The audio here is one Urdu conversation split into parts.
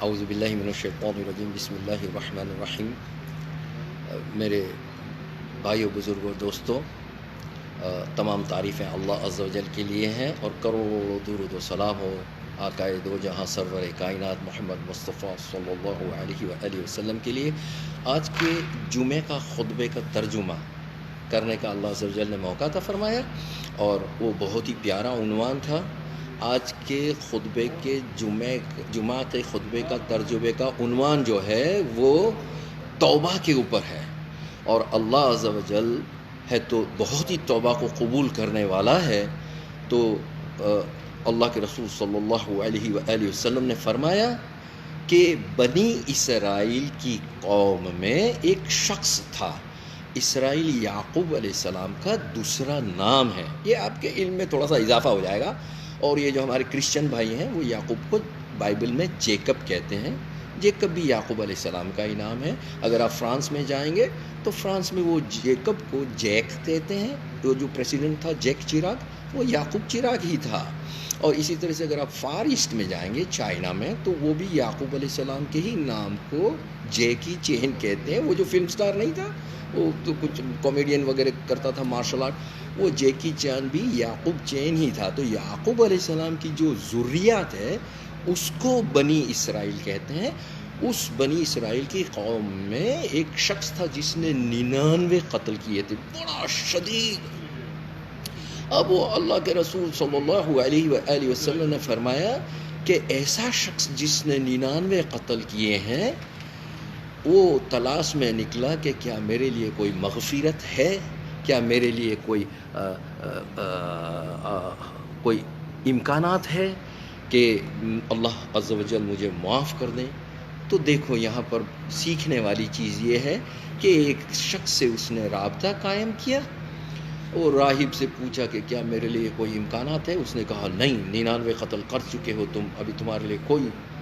اعوذ باللہ من الشیطان الرجیم بسم اللہ الرحمن الرحیم۔ میرے بھائیو، بزرگوں، دوستوں، تمام تعریفیں اللہ عز و جل کے لیے ہیں اور کروڑوں درود و سلام ہو آقائے دو جہاں سرور کائنات محمد مصطفیٰ صلی اللہ علیہ وآلہ وسلم کے لیے۔ آج کے جمعے کا خطبے کا ترجمہ کرنے کا اللہ عز و جل نے موقع عطا فرمایا اور وہ بہت ہی پیارا عنوان تھا۔ آج کے خطبے کے جمعہ کے خطبے کا ترجمے کا عنوان جو ہے وہ توبہ کے اوپر ہے، اور اللہ عز و جل ہے تو بہت ہی توبہ کو قبول کرنے والا ہے۔ تو اللہ کے رسول صلی اللہ علیہ وآلہ وسلم نے فرمایا کہ بنی اسرائیل کی قوم میں ایک شخص تھا، اسرائیل یعقوب علیہ السلام کا دوسرا نام ہے۔ یہ آپ کے علم میں تھوڑا سا اضافہ ہو جائے گا، اور یہ جو ہمارے کرسچن بھائی ہیں وہ یعقوب کو بائبل میں جیکب کہتے ہیں۔ جیکب بھی یعقوب علیہ السلام کا ہی نام ہے۔ اگر آپ فرانس میں جائیں گے تو فرانس میں وہ جیکب کو جیک کہتے ہیں۔ تو جو پریسیڈنٹ تھا جیک چیراک، وہ یعقوب چیراک ہی تھا۔ اور اسی طرح سے اگر آپ فار ایسٹ میں جائیں گے، چائنا میں، تو وہ بھی یعقوب علیہ السلام کے ہی نام کو جیکی چین کہتے ہیں۔ وہ جو فلم سٹار نہیں تھا، وہ تو کچھ کامیڈین وغیرہ کرتا تھا، مارشل آرٹ، وہ جیکی چین بھی یعقوب چین ہی تھا۔ تو یعقوب علیہ السلام کی جو ذریات ہے اس کو بنی اسرائیل کہتے ہیں۔ اس بنی اسرائیل کی قوم میں ایک شخص تھا جس نے 99 قتل کیے تھے، بڑا شدید۔ اب وہ اللہ کے رسول صلی اللہ علیہ وآلہ وسلم نے فرمایا کہ ایسا شخص جس نے 99 قتل کیے ہیں، وہ تلاش میں نکلا کہ کیا میرے لیے کوئی مغفرت ہے، کیا میرے لیے کوئی امکانات ہے کہ اللہ عز و جل مجھے معاف کر دیں۔ تو دیکھو یہاں پر سیکھنے والی چیز یہ ہے کہ ایک شخص سے اس نے رابطہ قائم کیا اور راہب سے پوچھا کہ کیا میرے لیے کوئی امکانات ہے۔ اس نے کہا نہیں، 99 قتل کر چکے ہو تم، ابھی تمہارے لیے کوئی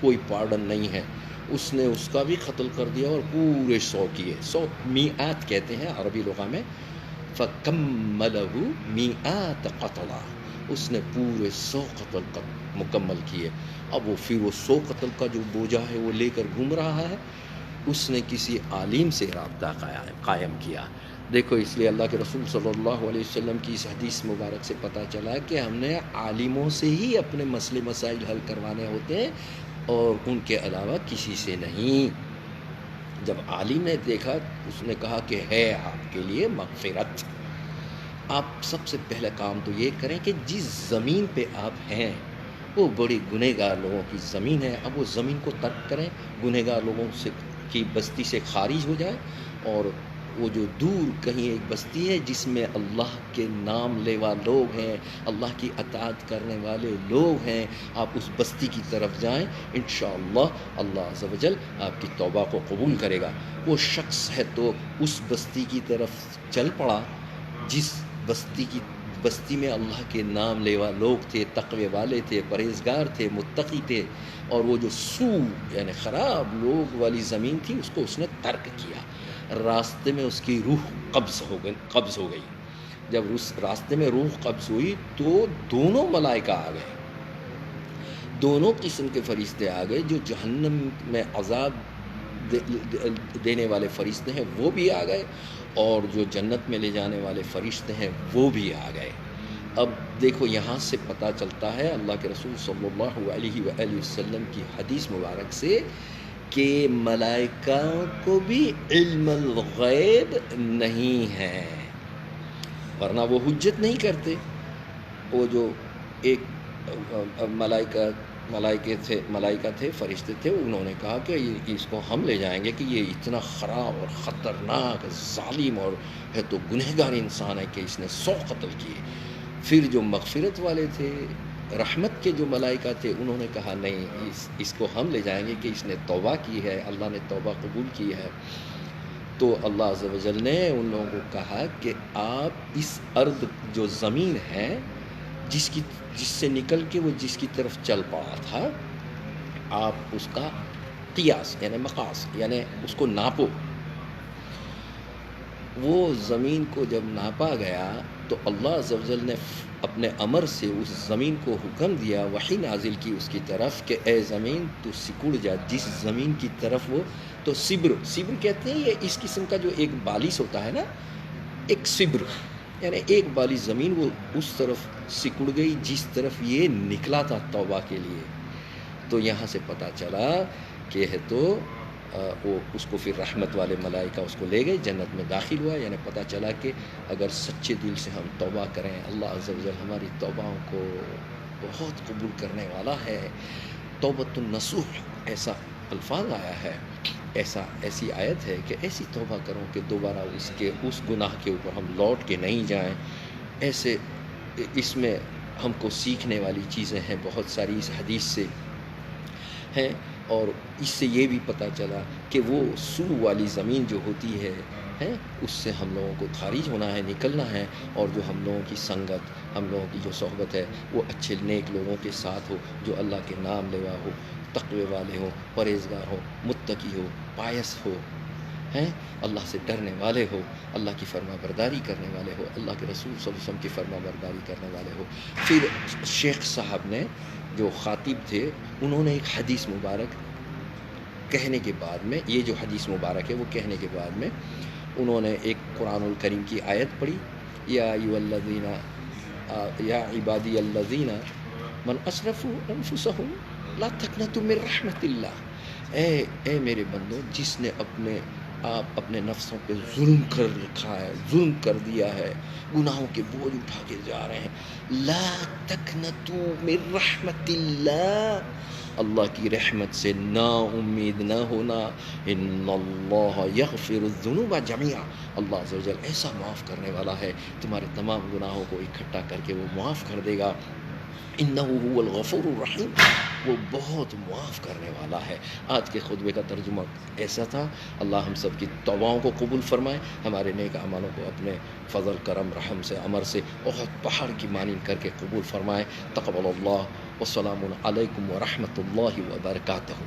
کوئی پارڈن نہیں ہے۔ اس نے اس کا بھی قتل کر دیا اور پورے 100 کیے۔ 100 میعات کہتے ہیں عربی لغہ میں۔ فَكَمَّلَهُ مِئَاتَ قَتْلًا، اس نے پورے 100 قتل مکمل کیے۔ اب وہ پھر وہ 100 قتل کا جو بوجھا ہے وہ لے کر گھوم رہا ہے۔ اس نے کسی عالم سے رابطہ قائم کیا۔ دیکھو، اس لیے اللہ کے رسول صلی اللہ علیہ وسلم کی اس حدیث مبارک سے پتہ چلا کہ ہم نے عالموں سے ہی اپنے مسئلے مسائل حل کروانے ہوتے ہیں اور ان کے علاوہ کسی سے نہیں۔ جب عالم نے دیکھا، اس نے کہا کہ ہے آپ کے لیے مغفرت۔ آپ سب سے پہلا کام تو یہ کریں کہ جس زمین پہ آپ ہیں وہ بڑی گنہگار لوگوں کی زمین ہے۔ اب وہ زمین کو ترک کریں، گنہگار لوگوں سے کی بستی سے خارج ہو جائے، اور وہ جو دور کہیں ایک بستی ہے جس میں اللہ کے نام لیوا لوگ ہیں، اللہ کی اطاعت کرنے والے لوگ ہیں، آپ اس بستی کی طرف جائیں۔ انشاءاللہ اللہ عز و جل آپ کی توبہ کو قبول کرے گا۔ وہ شخص ہے تو اس بستی کی طرف چل پڑا جس بستی میں اللہ کے نام لیوا لوگ تھے، تقوی والے تھے، پرہیزگار تھے، متقی تھے، اور وہ جو یعنی خراب لوگ والی زمین تھی اس کو اس نے ترک کیا۔ راستے میں اس کی روح قبض ہو گئی۔ جب اس راستے میں روح قبض ہوئی تو دونوں ملائکہ آ گئے، دونوں قسم کے فرشتے آ گئے۔ جو جہنم میں عذاب دینے والے فرشتے ہیں وہ بھی آ گئے، اور جو جنت میں لے جانے والے فرشتے ہیں وہ بھی آ گئے۔ اب دیکھو یہاں سے پتہ چلتا ہے اللہ کے رسول صلی اللہ علیہ وآلہ وسلم کی حدیث مبارک سے کہ ملائکہ کو بھی علم الغیب نہیں ہے، ورنہ وہ حجت نہیں کرتے۔ وہ جو ایک ملائکہ تھے، فرشتے تھے، انہوں نے کہا کہ اس کو ہم لے جائیں گے کہ یہ اتنا خراب اور خطرناک ظالم اور ہے تو گنہگار انسان ہے کہ اس نے 100 قتل کیے۔ پھر جو مغفرت والے تھے، رحمت کے جو ملائکہ تھے، انہوں نے کہا نہیں، اس کو ہم لے جائیں گے کہ اس نے توبہ کی ہے، اللہ نے توبہ قبول کی ہے۔ تو اللہ عز و جل نے ان لوگوں کو کہا کہ آپ اس ارض جو زمین ہے جس سے نکل کے وہ جس کی طرف چل پڑا تھا، آپ اس کا قیاس یعنی مقاس یعنی اس کو ناپو۔ وہ زمین کو جب ناپا گیا تو اللہ عز و جل نے اپنے امر سے اس زمین کو حکم دیا، وحی نازل کی اس کی طرف کہ اے زمین تو سکڑ جا، جس زمین کی طرف وہ تو سبر کہتے ہیں، یہ اس قسم کا جو ایک بالش ہوتا ہے نا، ایک سبر یعنی ایک بالی زمین، وہ اس طرف سکڑ گئی جس طرف یہ نکلا تھا توبہ کے لیے۔ تو یہاں سے پتہ چلا کہ ہے تو وہ اس کو پھر رحمت والے ملائکہ اس کو لے گئے، جنت میں داخل ہوا۔ یعنی پتہ چلا کہ اگر سچے دل سے ہم توبہ کریں، اللہ عز و جل ہماری توباؤں کو بہت قبول کرنے والا ہے۔ توبۃ النصوح ایسا الفاظ آیا ہے، ایسی آیت ہے کہ ایسی توبہ کرو کہ دوبارہ اس گناہ کے اوپر ہم لوٹ کے نہیں جائیں۔ ایسے اس میں ہم کو سیکھنے والی چیزیں ہیں بہت ساری اس حدیث سے ہیں، اور اس سے یہ بھی پتہ چلا کہ وہ سو والی زمین جو ہوتی ہے اس سے ہم لوگوں کو خارج ہونا ہے، نکلنا ہے، اور جو ہم لوگوں کی سنگت، ہم لوگوں کی جو صحبت ہے وہ اچھے نیک لوگوں کے ساتھ ہو، جو اللہ کے نام لیوا ہو، تقوی والے ہوں، پرہیزگار ہو، متقی ہو، پایس ہو، اللہ سے ڈرنے والے ہو، اللہ کی فرما برداری کرنے والے ہو، اللہ کے رسول صلی اللہ علیہ وسلم کی فرما برداری کرنے والے ہو۔ پھر شیخ صاحب نے جو خاطب تھے، انہوں نے ایک حدیث مبارک کہنے کے بعد میں، یہ جو حدیث مبارک ہے وہ کہنے کے بعد میں انہوں نے ایک قرآن الکریم کی آیت پڑھی، یا ایھا الذین یا عبادی الذین من اسرفوا انفسهم لا تقنطوا من رحمت اللہ، اے میرے بندو، جس نے اپنے نفسوں پہ ظلم کر رکھا ہے، ظلم کر دیا ہے، گناہوں کے بوجھ اٹھا کے جا رہے ہیں، لا تقنطوا من رحمت اللہ، اللہ کی رحمت سے نا امید نہ ہونا، ان اللہ یغفر الذنوب جميعا، اللہ عز و جل ایسا معاف کرنے والا ہے، تمہارے تمام گناہوں کو اکٹھا کر کے وہ معاف کر دے گا، انہ هو الغفور الرحیم، وہ بہت معاف کرنے والا ہے۔ آج کے خطبے کا ترجمہ ایسا تھا۔ اللہ ہم سب کی توباؤں کو قبول فرمائے، ہمارے نیک اعمالوں کو اپنے فضل کرم رحم سے عمر سے بہت پہاڑ کی مانند کر کے قبول فرمائے۔ تقبل اللہ، والسلام علیکم ورحمۃ اللہ وبرکاتہ۔